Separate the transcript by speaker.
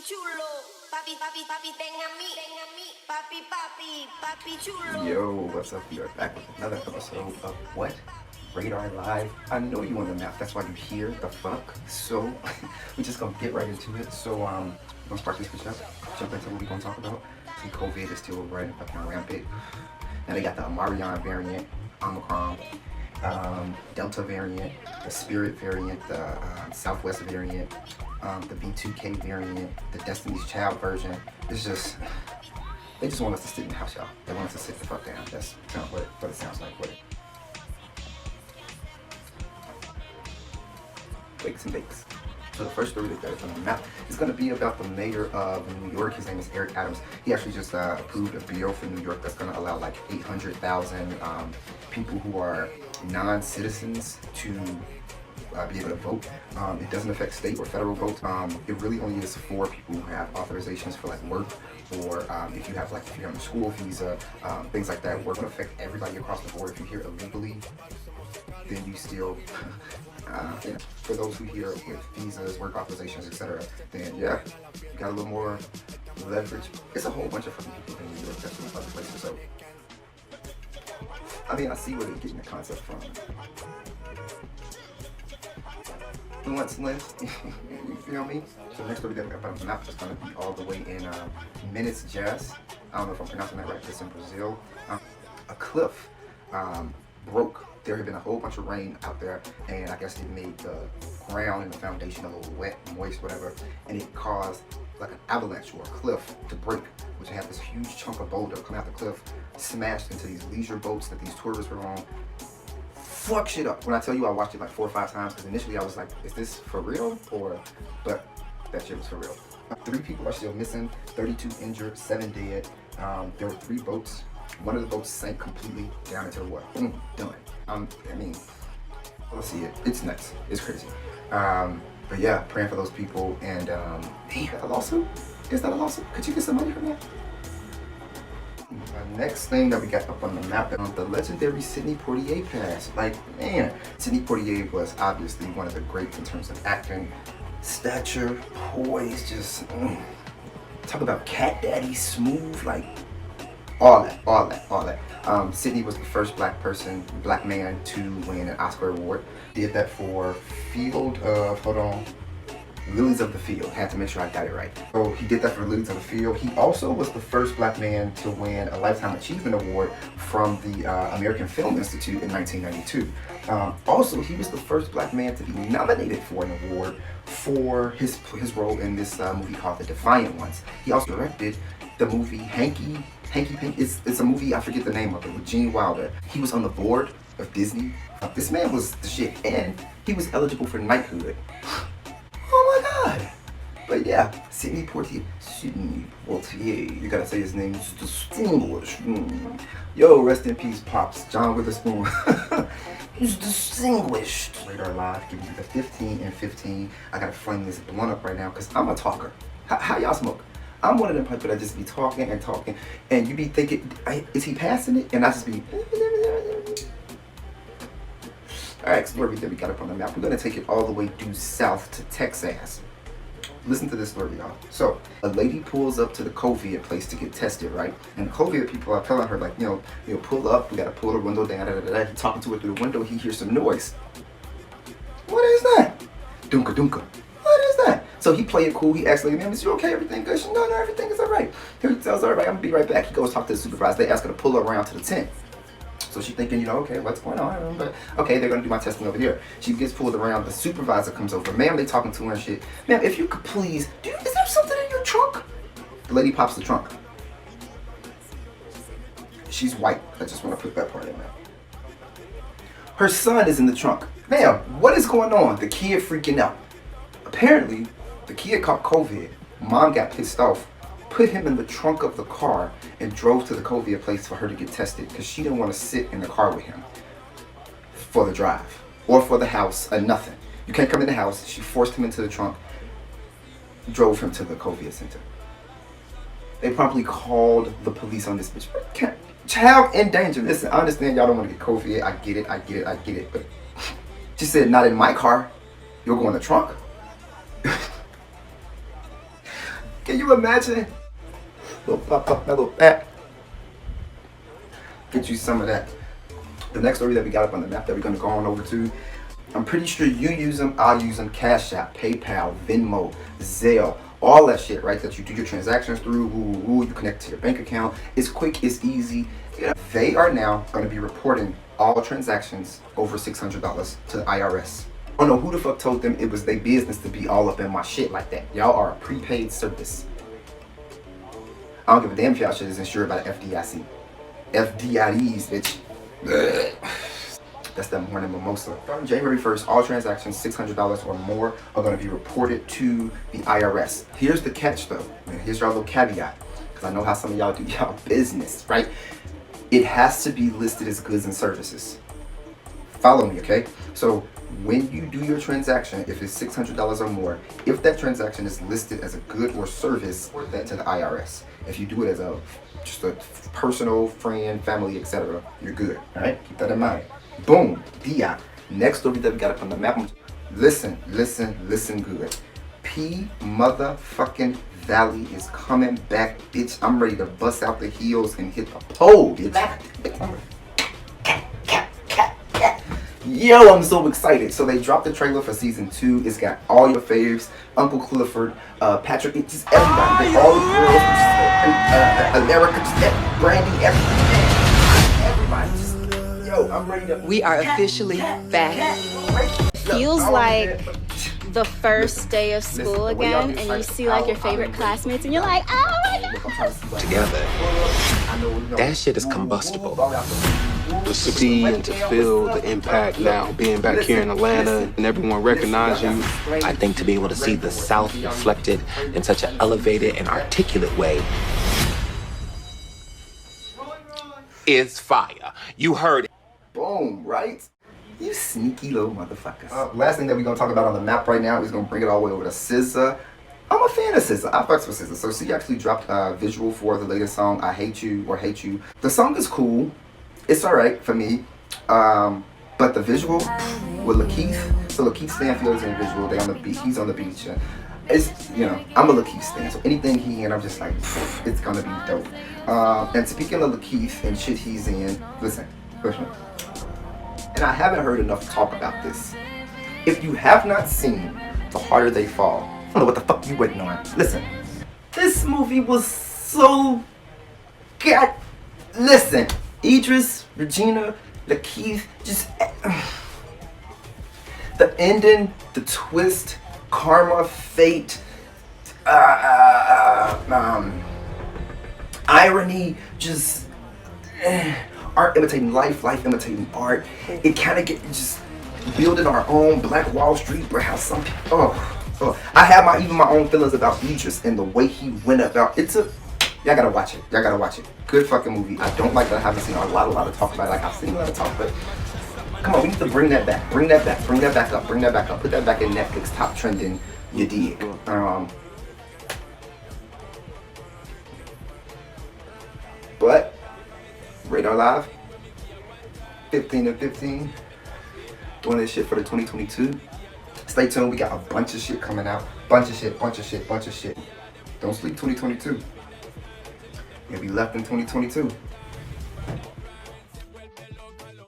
Speaker 1: chulo, papi, papi, papi, tenga mi, papi, papi, papi chulo.
Speaker 2: Yo, what's up? We are back with another episode of what? RadarLive. I know you on the map, that's why you're here, the fuck. So, we just gonna get right into it. So, we're gonna spark this bitch up, jump into what we gonna talk about. See, COVID is still running fucking rampant. Now they got the Marion variant, Omicron, Delta variant, the Spirit variant, the Southwest variant, the B2K variant, the Destiny's Child version. It's just, they just want us to sit in the house, y'all. They want us to sit the fuck down. That's kind of what it sounds like. What it bakes and bakes. So the first story that got it on the map is going to be about the mayor of New York. His name is Eric Adams. He actually just approved a bill for New York that's going to allow like 800,000 people who are non-citizens to be able to vote. It doesn't affect state or federal votes. It really only is for people who have authorizations for like work, or if you have like, if you're on a school visa, things like that. We're going to affect everybody across the board. If you're here illegally, then you still, for those who here with visas, work authorizations, etc., then yeah, you got a little more leverage. It's a whole bunch of fucking people in New York that's from other places, so I mean, I see where they're getting the concept from. Influence lens, you feel me? So the next story that we got on the map is going to be all the way in Minas Gerais. I don't know if I'm pronouncing that right, it's in Brazil. A cliff broke. There had been a whole bunch of rain out there, and I guess it made the ground and the foundation a little wet, moist, whatever, and it caused like an avalanche or a cliff to break, which had this huge chunk of boulder come out the cliff, smashed into these leisure boats that these tourists were on. Fuck shit up. When I tell you I watched it like 4 or 5 times, because initially I was like, is this for real? But that shit was for real. 3 people are still missing, 32 injured, 7 dead. There were 3 boats. One of the boats sank completely down into the water. Boom, done. I mean, let's see it. It's nuts. It's crazy. But yeah, praying for those people. And hey, a lawsuit? Is that a lawsuit? Could you get some money from that? Next thing that we got up on the map, the legendary Sidney Poitier pass. Like, man, Sidney Poitier was obviously one of the greats in terms of acting, stature, poise, just talk about cat daddy, smooth, like all that. Sidney was the first black man to win an Oscar award. Did that for Field of, Lilies of the Field. Had to make sure I got it right. So he did that for Lilies of the Field. He also was the first black man to win a Lifetime Achievement Award from the American Film Institute in 1992. Also, he was the first black man to be nominated for an award for his role in this movie called The Defiant Ones. He also directed the movie Hanky Panky. It's a movie, I forget the name of it, with Gene Wilder. He was on the board of Disney. This man was the shit, and he was eligible for knighthood. Oh my god! But yeah, Sidney Poitier. You gotta say his name. It's distinguished. Yo, rest in peace, Pops. John Witherspoon. He's distinguished. RadarLive, give you the 15 and 15. I gotta flame this blunt up right now, because I'm a talker. How y'all smoke? I'm one of them people that just be talking, and you be thinking, is he passing it? And I just be... Alright, story that we got up on the map. We're going to take it all the way due south to Texas. Listen to this story, y'all. So, a lady pulls up to the COVID place to get tested, right? And the COVID people are telling her, like, you know, pull up, we got to pull the window down, He talking to her through the window, he hears some noise. What is that? Dunka dunka. What is that? So he played it cool. He asked lady, ma'am, is you okay? Everything good? She, no, everything is all right. He tells her, all right, I'm gonna be right back. He goes talk to the supervisor. They ask her to pull her around to the tent. So she's thinking, okay, what's going on? But okay, they're gonna do my testing over here. She gets pulled around. The supervisor comes over. Ma'am, they talking to her and shit. Ma'am, if you could please, is there something in your trunk? The lady pops the trunk. She's white. I just want to put that part in there. Her son is in the trunk. Ma'am, what is going on? The kid freaking out. Apparently, the kid caught COVID. Mom got pissed off, put him in the trunk of the car, and drove to the COVID place for her to get tested because she didn't want to sit in the car with him for the drive or for the house or nothing. You can't come in the house. She forced him into the trunk, drove him to the COVID center. They promptly called the police on this bitch. Child in danger. Listen, I understand y'all don't want to get COVID. I get it. But she said, not in my car. You'll go in the trunk. Can you imagine? Little pop, that little pat. Get you some of that. The next story that we got up on the map that we're gonna go on over to, I'm pretty sure you use them, I'll use them. Cash App, PayPal, Venmo, Zelle, all that shit, right? That you do your transactions through, you connect to your bank account. It's quick, it's easy. Yeah. They are now gonna be reporting all transactions over $600 to the IRS. I don't know who the fuck told them it was their business to be all up in my shit like that. Y'all are a prepaid service. I don't give a damn if y'all shit is insured by the FDIC. FDICs, bitch. That's that morning mimosa. Starting January 1st, all transactions $600 or more are going to be reported to the IRS. Here's the catch though. Here's your little caveat, because I know how some of y'all do y'all business, right? It has to be listed as goods and services. Follow me, okay? So when you do your transaction, if it's $600 or more, if that transaction is listed as a good or service, report that to the IRS. If you do it as just a personal, friend, family, etc., you're good. All right, keep that in mind. Boom, DI. Next story that we got up on the map. Listen good. P motherfucking Valley is coming back, bitch. I'm ready to bust out the heels and hit the pole, bitch. Yo, I'm so excited. So they dropped the trailer for season 2. It's got all your faves, Uncle Clifford, Patrick, it's just everybody. All the girls, America, just Brandy, everybody. Just, yo, I'm ready to.
Speaker 3: We are officially back.
Speaker 4: Feels like the first day of school again, and you see like your favorite classmates, and you're like, oh my god.
Speaker 5: Together. That shit is combustible. To see and to feel the impact now, being back here in Atlanta and everyone recognize you.
Speaker 6: I think to be able to see the South reflected in such an elevated and articulate way is fire. You heard it.
Speaker 2: Boom, right? You sneaky little motherfuckers. Last thing that we're gonna talk about on the map right now is gonna bring it all the way over to SZA. I'm a fan of SZA. I fucks with SZA. So she actually dropped a visual for the latest song, I Hate You or Hate You. The song is cool. It's alright for me. But the visual with Lakeith, so Lakeith Stanfield is in the visual, they on the beach, he's on the beach. It's, you know, I'm a Lakeith stan, so anything he in, I'm just like, it's gonna be dope. And speaking of Lakeith and shit he's in, listen. And I haven't heard enough talk about this. If you have not seen The Harder They Fall, I don't know what the fuck you waiting on. Listen, this movie was so god. Listen, Idris, Regina, Lakeith, just the ending, the twist, karma, fate, irony, just art imitating life, life imitating art. It kind of get just building our own Black Wall Street, or how some people. I have even my own feelings about Idris and the way he went about. Y'all gotta watch it. Y'all gotta watch it. Good fucking movie. I don't like that I haven't seen a lot of talk about it. Like I've seen a lot of talk, but come on, we need to bring that back. Bring that back. Bring that back up. Bring that back up. Put that back in Netflix top trending. You dig? But RadarLive, 15 and 15, doing this shit for the 2022. Stay tuned. We got a bunch of shit coming out. Bunch of shit. Don't sleep 2022. You'll be left in 2022.